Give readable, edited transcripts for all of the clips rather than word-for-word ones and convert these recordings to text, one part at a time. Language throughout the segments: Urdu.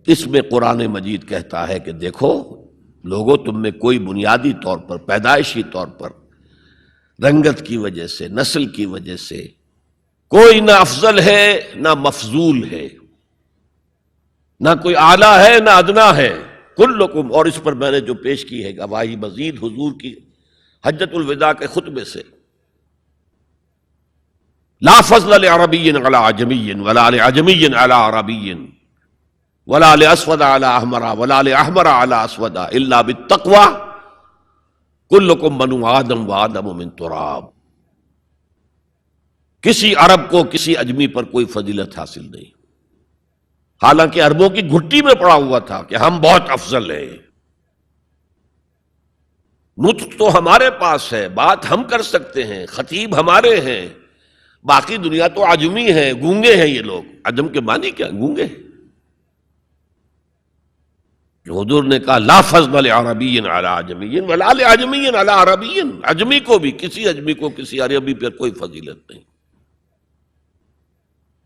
اس میں قرآن مجید کہتا ہے کہ دیکھو لوگوں، تم میں کوئی بنیادی طور پر، پیدائشی طور پر، رنگت کی وجہ سے، نسل کی وجہ سے کوئی نہ افضل ہے نہ مفضول ہے، نہ کوئی اعلیٰ ہے نہ ادنا ہے، کلکم، اور اس پر میں نے جو پیش کی ہے گواہی مزید حضور کی حجۃ الوداع کے خطبے سے، لا فضل لعربی علی عجمی ولا لعجمی علی عربی ولا لاسود علی احمر ولا لاحمر علی اسود الا بالتقوی کلکم بنو آدم وآدم من تراب۔ کسی عرب کو کسی اجمی پر کوئی فضیلت حاصل نہیں، حالانکہ عربوں کی گھٹی میں پڑا ہوا تھا کہ ہم بہت افضل ہیں، نطق تو ہمارے پاس ہے، بات ہم کر سکتے ہیں، خطیب ہمارے ہیں، باقی دنیا تو عجمی ہے، گونگے ہیں یہ لوگ۔ عجم کے معنی کیا؟ گونگے ہیں۔ حضور نے کہا لا فضل لعربی علی عجمی ولا لعجمی علی عربی، عجمی کو بھی، کسی اجمی کو کسی عربی پر کوئی فضیلت نہیں،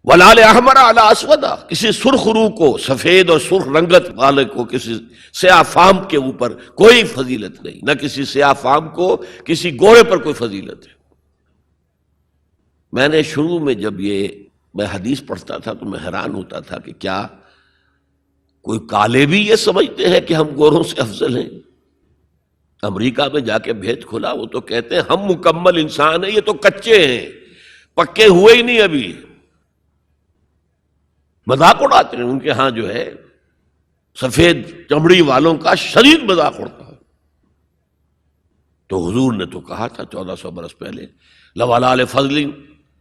ولا لاحمر علی اسود، کسی سرخ روح کو، سفید اور سرخ رنگت والے کو کسی سیاہ فام کے اوپر کوئی فضیلت نہیں، نہ کسی سیاہ فام کو کسی گورے پر کوئی فضیلت ہے۔ میں نے شروع میں جب میں حدیث پڑھتا تھا تو میں حیران ہوتا تھا کہ کیا کوئی کالے بھی یہ سمجھتے ہیں کہ ہم گوروں سے افضل ہیں؟ امریکہ میں جا کے بھید کھلا، وہ تو کہتے ہیں ہم مکمل انسان ہیں، یہ تو کچے ہیں، پکے ہوئے ہی نہیں ابھی، مذاق اڑاتے ہیں۔ ان کے ہاں جو ہے سفید چمڑی والوں کا شدید مذاق اڑتا ہے۔ تو حضور نے تو کہا تھا 1400 برس پہلے لولا لفضل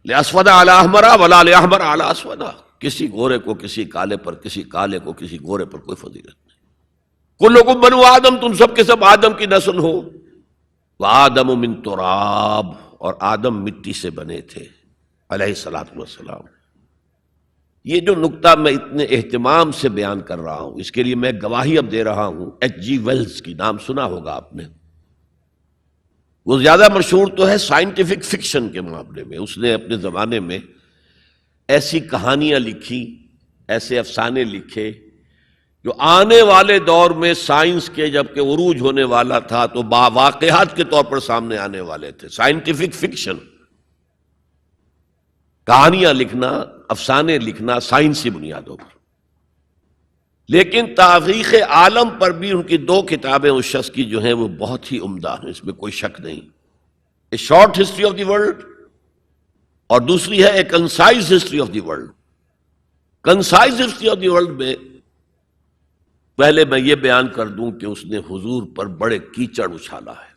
لاسود علی احمر ولا لاحمر علی اسود، کسی گورے کو کسی کالے پر، کسی کالے کو کسی گورے پر کوئی فضیلت نہیں۔ کلکم بنو آدم، تم سب کے سب آدم کی نسل ہو، وآدم من تراب، اور آدم مٹی سے بنے تھے علیہ الصلوۃ والسلام۔ یہ جو نقطہ میں اتنے اہتمام سے بیان کر رہا ہوں، اس کے لیے میں گواہی اب دے رہا ہوں ایچ جی ویلز کی، نام سنا ہوگا آپ نے۔ وہ زیادہ مشہور تو ہے سائنٹیفک فکشن کے معاملے میں، اس نے اپنے زمانے میں ایسی کہانیاں لکھی، ایسے افسانے لکھے جو آنے والے دور میں سائنس کے جبکہ عروج ہونے والا تھا تو واقعات کے طور پر سامنے آنے والے تھے۔ سائنٹیفک فکشن، کہانیاں لکھنا، افسانے لکھنا سائنسی بنیادوں پر۔ لیکن تاریخ عالم پر بھی ان کی 2 کتابیں اس شخص کی جو ہیں وہ بہت ہی عمدہ ہیں، اس میں کوئی شک نہیں۔ A short history of the world, اور دوسری ہے a concise history of the world. Concise history of the world میں پہلے میں یہ بیان کر دوں کہ اس نے حضور پر بڑے کیچڑ اچھالا ہے۔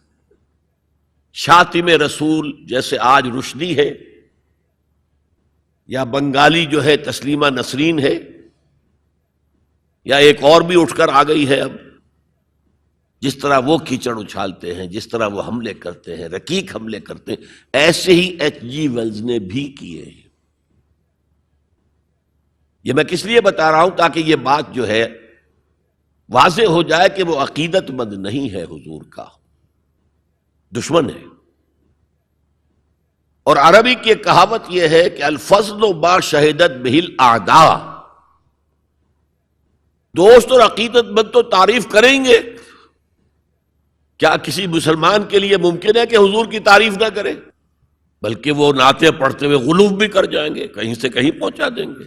شاطم رسول جیسے آج رشدی ہے، یا بنگالی جو ہے تسلیمہ نسرین ہے، یا ایک اور بھی اٹھ کر آ گئی ہے اب، جس طرح وہ کیچڑ اچھالتے ہیں، جس طرح وہ حملے کرتے ہیں، رقیق حملے کرتے ہیں، ایسے ہی ایچ جی ویلز نے بھی کیے ہیں۔ یہ میں کس لیے بتا رہا ہوں؟ تاکہ یہ بات جو ہے واضح ہو جائے کہ وہ عقیدت مند نہیں ہے، حضور کا دشمن ہے۔ اور عربی کی ایک کہاوت یہ ہے کہ الفضل ما شہدت بہ الاعداء، دوست اور عقیدت مند تو تعریف کریں گے، کیا کسی مسلمان کے لیے ممکن ہے کہ حضور کی تعریف نہ کرے؟ بلکہ وہ نعتیں پڑھتے ہوئے غلو بھی کر جائیں گے، کہیں سے کہیں پہنچا دیں گے۔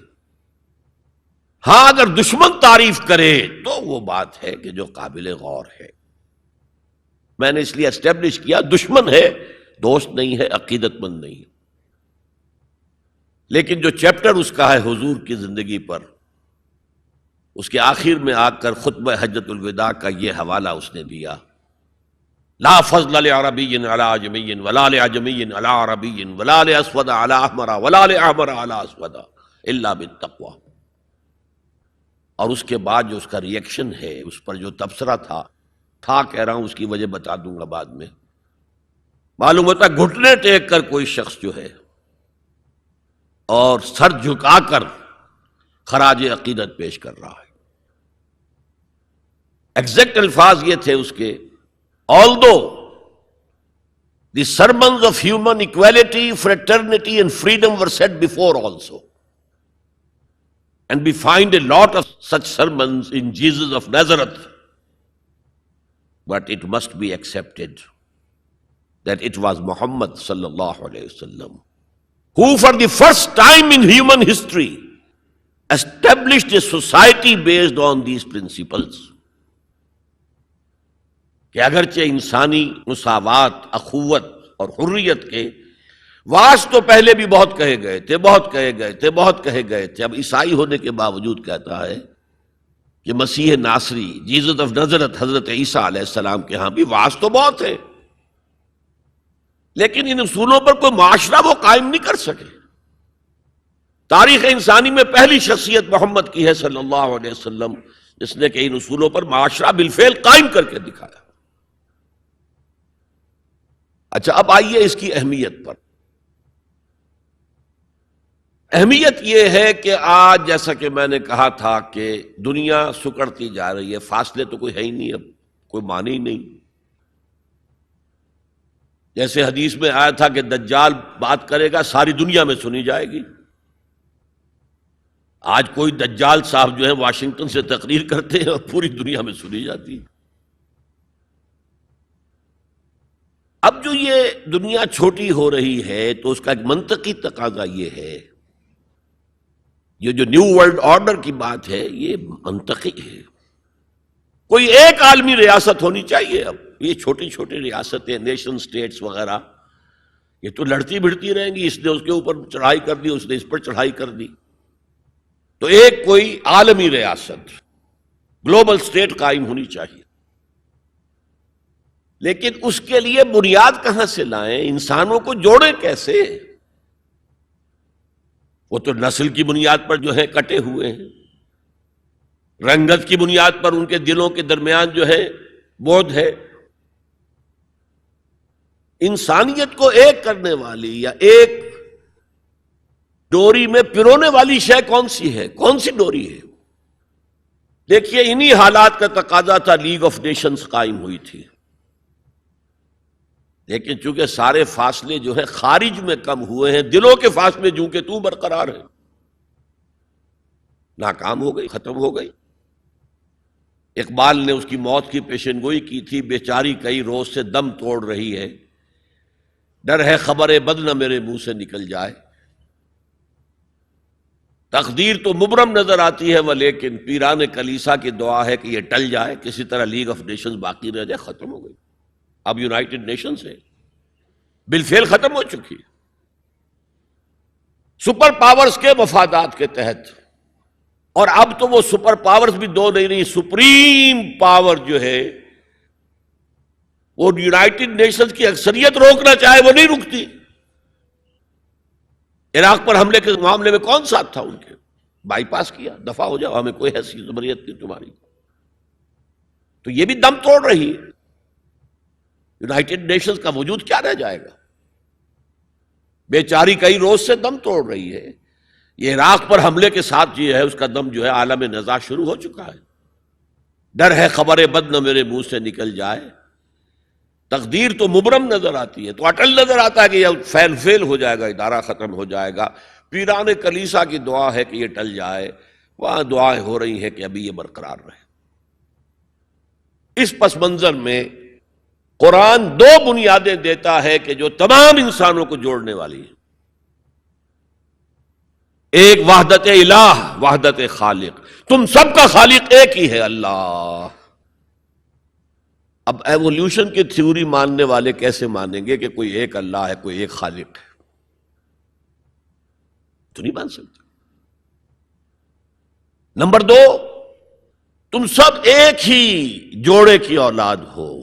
ہاں اگر دشمن تعریف کرے تو وہ بات ہے کہ جو قابل غور ہے۔ میں نے اس لیے اسٹیبلش کیا دشمن ہے، دوست نہیں ہے، عقیدت مند نہیں ہے۔ لیکن جو چیپٹر اس کا ہے حضور کی زندگی پر، اس کے آخر میں آ کر خطبہ حجۃ الوداع کا یہ حوالہ اس نے دیا، لا فضل لعربی علی عجمی ولا لعجمی علی عربی ولا لاسود علی احمر ولا لاحمر علی اسود الا بالتقوی۔ اور اس کے بعد جو اس کا ری ایکشن ہے، اس پر جو تبصرہ تھا کہہ رہا ہوں، اس کی وجہ بتا دوں گا بعد میں۔ معلوم ہوتا ہے گھٹنے ٹیک کر کوئی شخص جو ہے اور سر جھکا کر خراج عقیدت پیش کر رہا ہے۔ ایگزیکٹ الفاظ یہ تھے اس کے، although the sermons of human equality, fraternity and freedom were said before also. And we find a lot of such sermons in Jesus of Nazareth. But it must be accepted that it was Muhammad sallallahu alayhi wasallam who for the first time in human history established a society based on these principles. کہ اگرچہ انسانی مساوات، اخوت اور حریت کے واس تو پہلے بھی بہت کہے گئے تھے، بہت کہے گئے تھے، اب عیسائی ہونے کے باوجود کہتا ہے کہ مسیح ناصری، جیزس آف نظرت، حضرت عیسیٰ علیہ السلام کے ہاں بھی واس تو بہت ہے، لیکن ان اصولوں پر کوئی معاشرہ وہ قائم نہیں کر سکے۔ تاریخ انسانی میں پہلی شخصیت محمد کی ہے صلی اللہ علیہ وسلم، جس نے کہ ان اصولوں پر معاشرہ بالفعل قائم کر کے دکھایا۔ اچھا، اب آئیے اس کی اہمیت پر۔ اہمیت یہ ہے کہ آج جیسا کہ میں نے کہا تھا کہ دنیا سکڑتی جا رہی ہے، فاصلے تو کوئی ہے ہی نہیں، اب کوئی معنی ہی نہیں۔ جیسے حدیث میں آیا تھا کہ دجال بات کرے گا، ساری دنیا میں سنی جائے گی۔ آج کوئی دجال صاحب جو ہے واشنگٹن سے تقریر کرتے ہیں اور پوری دنیا میں سنی جاتی ہے۔ اب جو یہ دنیا چھوٹی ہو رہی ہے تو اس کا ایک منطقی تقاضا یہ ہے، یہ جو نیو ورلڈ آرڈر کی بات ہے یہ منطقی ہے۔ کوئی ایک عالمی ریاست ہونی چاہیے۔ اب یہ چھوٹی چھوٹی ریاستیں، نیشن سٹیٹس وغیرہ، یہ تو لڑتی بھڑتی رہیں گی، اس نے اس کے اوپر چڑھائی کر دی، اس نے اس پر چڑھائی کر دی۔ تو ایک کوئی عالمی ریاست، گلوبل سٹیٹ قائم ہونی چاہیے، لیکن اس کے لیے بنیاد کہاں سے لائیں؟ انسانوں کو جوڑیں کیسے؟ وہ تو نسل کی بنیاد پر جو ہے کٹے ہوئے ہیں، رنگت کی بنیاد پر ان کے دلوں کے درمیان جو ہے بودھ ہے۔ انسانیت کو ایک کرنے والی یا ایک ڈوری میں پرونے والی شے کون سی ہے؟ کون سی ڈوری ہے؟ دیکھیے، انہی حالات کا تقاضا تھا، لیگ آف نیشنز قائم ہوئی تھی، لیکن چونکہ سارے فاصلے جو ہے خارج میں کم ہوئے ہیں، دلوں کے فاصلے جو کہ تو برقرار ہیں، ناکام ہو گئی، ختم ہو گئی۔ اقبال نے اس کی موت کی پیشن گوئی کی تھی، بیچاری کئی روز سے دم توڑ رہی ہے، ڈر ہے خبر بد نہ میرے منہ سے نکل جائے۔ تقدیر تو مبرم نظر آتی ہے وہ، لیکن پیران کلیسا کی دعا ہے کہ یہ ٹل جائے، کسی طرح لیگ آف نیشنز باقی رہ جائے۔ ختم ہو گئی، اب یونائٹڈ نیشنز ہے، بالفعل ختم ہو چکی، سپر پاورز کے مفادات کے تحت۔ اور اب تو وہ سپر پاورز بھی دو نہیں رہی، سپریم پاور جو ہے وہ یونائٹڈ نیشنز کی اکثریت روکنا چاہے وہ نہیں رکتی۔ عراق پر حملے کے معاملے میں کون ساتھ تھا ان کے؟ بائی پاس کیا، دفع ہو جاؤ، ہمیں کوئی حیثیت زبریت نہیں تمہاری۔ تو یہ بھی دم توڑ رہی ہے، یونائٹڈ نیشنز کا وجود کیا رہ جائے گا؟ بیچاری کئی روز سے دم توڑ رہی ہے۔ یہ عراق پر حملے کے ساتھ جو ہے اس کا دم جو ہے عالم نزاع شروع ہو چکا ہے۔ ڈر ہے خبر بد نہ میرے منہ سے نکل جائے، تقدیر تو مبرم نظر آتی ہے، تو اٹل نظر آتا ہے کہ یہ فیل ہو جائے گا، ادارہ ختم ہو جائے گا۔ پیران کلیسا کی دعا ہے کہ یہ ٹل جائے، وہاں دعائیں ہو رہی ہیں کہ ابھی یہ برقرار رہے۔ اس پس منظر میں قرآن دو بنیادیں دیتا ہے کہ جو تمام انسانوں کو جوڑنے والی ہیں۔ ایک وحدت الہ، وحدت خالق، تم سب کا خالق ایک ہی ہے، اللہ۔ اب ایوولوشن کی تھیوری ماننے والے کیسے مانیں گے کہ کوئی ایک اللہ ہے، کوئی ایک خالق ہے؟ تو نہیں مان سکتے۔ نمبر دو، تم سب ایک ہی جوڑے کی اولاد ہو۔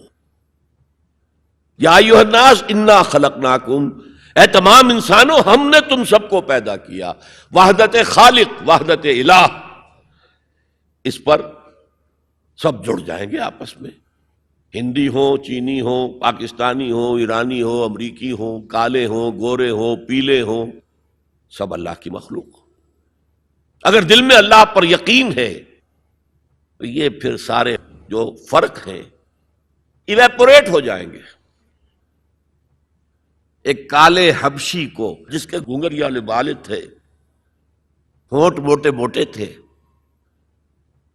یا ایھا الناس انا خلقناکم، اے تمام انسانوں ہم نے تم سب کو پیدا کیا۔ وحدت خالق، وحدت الہ، اس پر سب جڑ جائیں گے آپس میں، ہندی ہوں، چینی ہوں، پاکستانی ہوں، ایرانی ہوں، امریکی ہوں، کالے ہوں، گورے ہوں، پیلے ہوں، سب اللہ کی مخلوق۔ اگر دل میں اللہ پر یقین ہے تو یہ پھر سارے جو فرق ہیں ایویپوریٹ ہو جائیں گے۔ ایک کالے حبشی کو جس کے گھنگریالے والد تھے، ہونٹ موٹے موٹے تھے،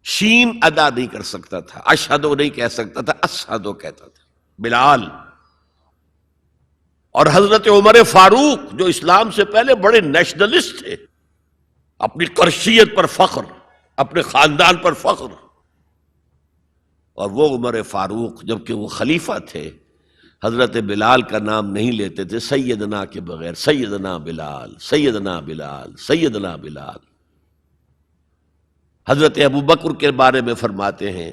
شین ادا نہیں کر سکتا تھا، اشہدو نہیں کہہ سکتا تھا، اشہدو کہتا تھا بلال۔ اور حضرت عمر فاروق جو اسلام سے پہلے بڑے نیشنلسٹ تھے، اپنی قرشیت پر فخر، اپنے خاندان پر فخر، اور وہ عمر فاروق جبکہ وہ خلیفہ تھے حضرت بلال کا نام نہیں لیتے تھے سیدنا کے بغیر، سیدنا بلال، سیدنا بلال، سیدنا بلال۔ حضرت ابو بکر کے بارے میں فرماتے ہیں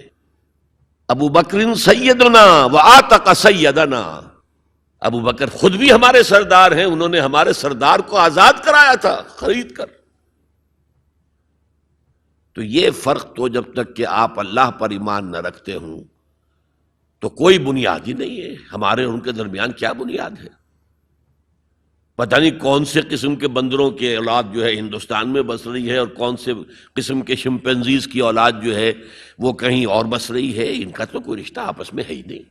ابو بکر سیدنا وآتق سیدنا، ابو بکر خود بھی ہمارے سردار ہیں، انہوں نے ہمارے سردار کو آزاد کرایا تھا خرید کر۔ تو یہ فرق تو جب تک کہ آپ اللہ پر ایمان نہ رکھتے ہوں تو کوئی بنیاد ہی نہیں ہے۔ ہمارے ان کے درمیان کیا بنیاد ہے؟ پتہ نہیں کون سے قسم کے بندروں کی اولاد جو ہے ہندوستان میں بس رہی ہے، اور کون سے قسم کے شمپینزیز کی اولاد جو ہے وہ کہیں اور بس رہی ہے، ان کا تو کوئی رشتہ آپس میں ہے ہی نہیں۔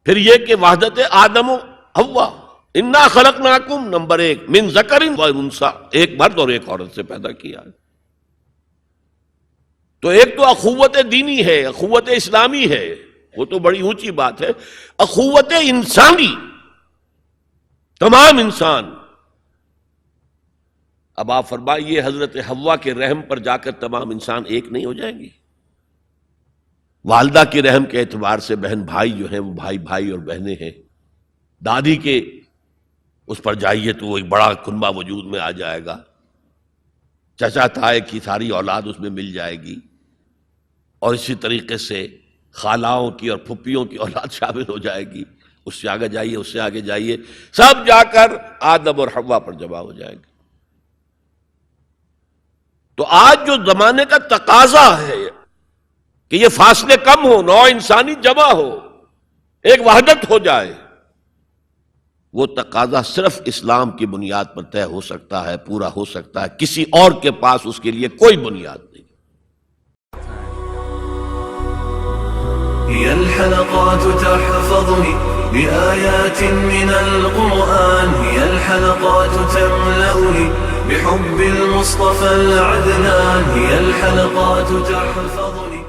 پھر یہ کہ وحدت آدم و حوا، انا خلقناکم، نمبر 1 من ذکر و انثی، ایک مرد اور ایک عورت سے پیدا کیا۔ تو ایک تو اخوت دینی ہے، اخوت اسلامی ہے، وہ تو بڑی اونچی بات ہے۔ اخوت انسانی، تمام انسان۔ اب آپ فرمائیے حضرت حوا کے رحم پر جا کر تمام انسان ایک نہیں ہو جائیں گے؟ والدہ کے رحم کے اعتبار سے بہن بھائی جو ہیں وہ بھائی بھائی اور بہنیں ہیں، دادی کے اس پر جائیے تو وہ ایک بڑا کنبہ وجود میں آ جائے گا، چچا تائے کی ساری اولاد اس میں مل جائے گی، اور اسی طریقے سے خالاؤں کی اور پھپھیوں کی اولاد شامل ہو جائے گی، اس سے آگے جائیے، اس سے آگے جائیے، سب جا کر آدم اور حوا پر جمع ہو جائے گی۔ تو آج جو زمانے کا تقاضا ہے کہ یہ فاصلے کم ہو، نوع انسانی جمع ہو، ایک وحدت ہو جائے، وہ تقاضا صرف اسلام کی بنیاد پر طے ہو سکتا ہے، پورا ہو سکتا ہے، کسی اور کے پاس اس کے لیے کوئی بنیاد نہیں۔ هي الحلقات تحفظني بآيات من القرآن، هي الحلقات تملأني بحب المصطفى العدنان، هي الحلقات تحفظني